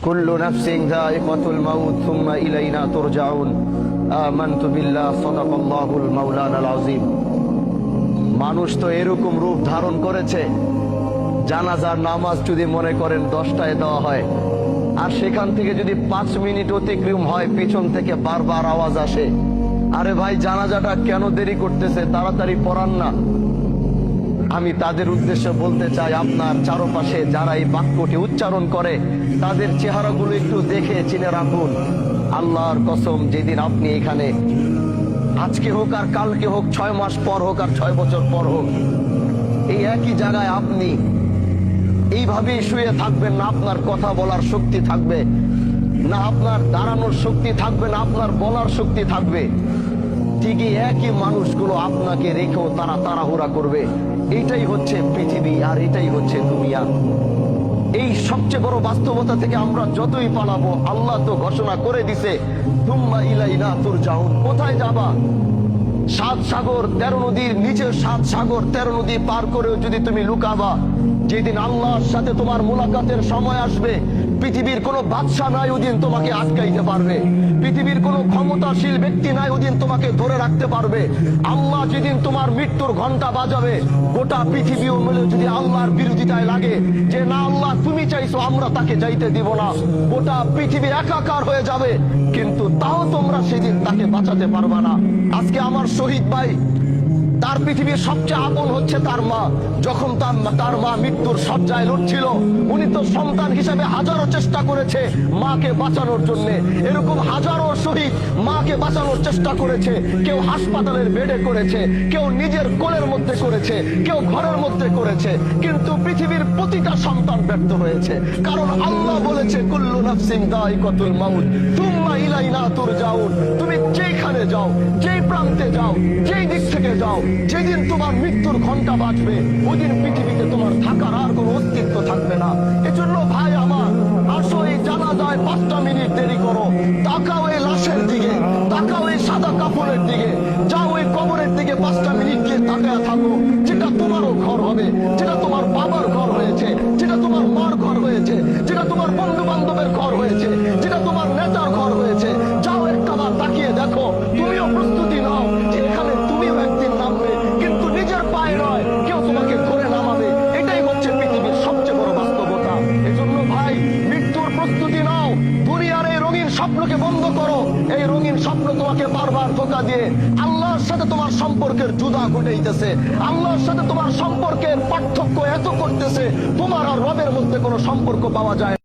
কুল্লু নাফসিন যায়িকাতুল মাউত সুম্মা ইলাইনা তুরজাউন। আমানতু বিল্লাহ, সাদাকাল্লাহুল মাওলানাল আযীম। মানুষ তো এরকম রূপ ধারণ করেছে, জানাজার নামাজ যদি মনে করেন 10টায় দেওয়া হয়, আর সেখান থেকে যদি 5 মিনিট অতিক্রম হয় পিছন থেকে বারবার আওয়াজ আসে, আরে ভাই জানাজাটা কেন দেরি করতেছে, তাড়াতাড়ি পড়ান না। আমি তাদের উদ্দেশ্যে বলতে চাই, আপনার চারপাশে যারা এই বাক্যটি উচ্চারণ করে তাদের চেহারাগুলো একটু দেখে চিনে রাখুন। আল্লাহর কসম, যেদিন আপনি এখানে, আজকে হোক আর কালকে হোক, 6 মাস পর হোক আর 6 বছর পর হোক, এই একই জায়গায় আপনি এইভাবেই শুয়ে থাকবেন, না আপনার কথা বলার শক্তি থাকবে, না আপনার দাঁড়ানোর শক্তি থাকবে, না আপনার বলার শক্তি থাকবে। ঠিকই একই মানুষগুলো আপনাকে রেখেও তারা তাড়াহুড়া করবে। এটাই হচ্ছে পৃথিবী, আর এটাই হচ্ছে দুনিয়া। এই সবচেয়ে বড় বাস্তবতা থেকে আমরা যতই পালাবো, আল্লাহ তো ঘোষণা করে দিছে, সুম্মা ইলাইনা তুরজাউন। কোথায় যাবা? 7 সাগর 13 নদীর নিচে, 7 সাগর 13 নদী পার করেও যদি তুমি লুকাবা, যেদিন আল্লাহর সাথে তোমার মুলাকাতের সময় আসবে, পৃথিবীর কোনো বাদশা নাই ওদিন তোমাকে আটকাইতে পারবে, পৃথিবীর কোনো ক্ষমতাশীল ব্যক্তি নাই ওদিন তোমাকে ধরে রাখতে পারবে। আল্লাহ যেদিন তোমার মৃত্যুর ঘন্টা বাজাবে, গোটা পৃথিবীও মিলে যদি আল্লাহর বিরোধিতায় লাগে যে না আল্লাহ তুমি চাইছো, আমরা তাকে যাইতে দিব না, গোটা পৃথিবী একাকার হয়ে যাবে, কিন্তু তাও তোমরা সেদিন তাকে বাঁচাতে পারবা না। আজকে আমার শহীদ ভাই, তার পৃথিবীর সবচেয়ে আপন হচ্ছে তার মা। যখন তার মা মৃত্যুর শয্যায় লড়ছিল, উনি তো সন্তান হিসেবে হাজারো চেষ্টা করেছে মাকে বাঁচানোর জন্য। এরকম হাজারো শহীদ মাকে বাঁচানোর চেষ্টা করেছে। কেউ হাসপাতালের বেডে করেছে, কেউ নিজের কোলের মধ্যে করেছে, কেউ ঘরের মধ্যে করেছে, কিন্তু পৃথিবীর প্রতিটা সন্তান ব্যর্থ হয়েছে। কারণ আল্লাহ বলেছে, কুল্লু নাফসিন যায়িকাতুল মাউত সুম্মা ইলাইনা তুরজাউন। তুমি যেখানে যাও, যেই প্রান্তে যাও, যেই দিক থেকে যাও, যেদিন তোমার মৃত্যুর ঘন্টা বাজবে, ওই দিন পৃথিবীতে তোমার থাকার আর কোনো অস্তিত্ব থাকবে না। এজন্য ভাই আমার, আসো এই জানাজায় 5টা মিনিট দেরি করো, তাকাও এই লাশের দিকে, তাকাও এই সাদা কাপড়ের দিকে, যাও ওই কবরের দিকে 5টা মিনিট গিয়ে তাকায় থাকো। যেটা তোমারও ঘর হবে, যেটা তোমার বাবার ঘর হয়েছে, যেটা তোমার মার ঘর হয়েছে, যেটা তোমার বন্ধু বান্ধবের ঘর হয়েছে, যেটা তোমার নেতার ঘর হয়েছে, যাও একটাবার তাকিয়ে দেখো। তুমিও প্রস্তুতি নাও যে এখানে তুমিও একদিন নামবে, কিন্তু নিজের পায়ে নয়, কেউ তোমাকে ধরে নামাবে। এটাই হচ্ছে পৃথিবীর সবচেয়ে বড় বাস্তবতা। এজন্য ভাই, মৃত্যুর প্রস্তুতি নাও। দুনিয়ার এই রঙিন স্বপ্নকে বন্ধ করো। এই রঙিন স্বপ্ন তোমাকে বারবার ধোঁকা দিয়ে আল্লাহর সাথে তোমার সম্পর্কের জুদা ঘটাইতেছে, আল্লাহর সাথে তোমার সম্পর্কের পার্থক্য এত করতেছে, তোমার আর রবের মধ্যে কোনো সম্পর্ক পাওয়া যায়।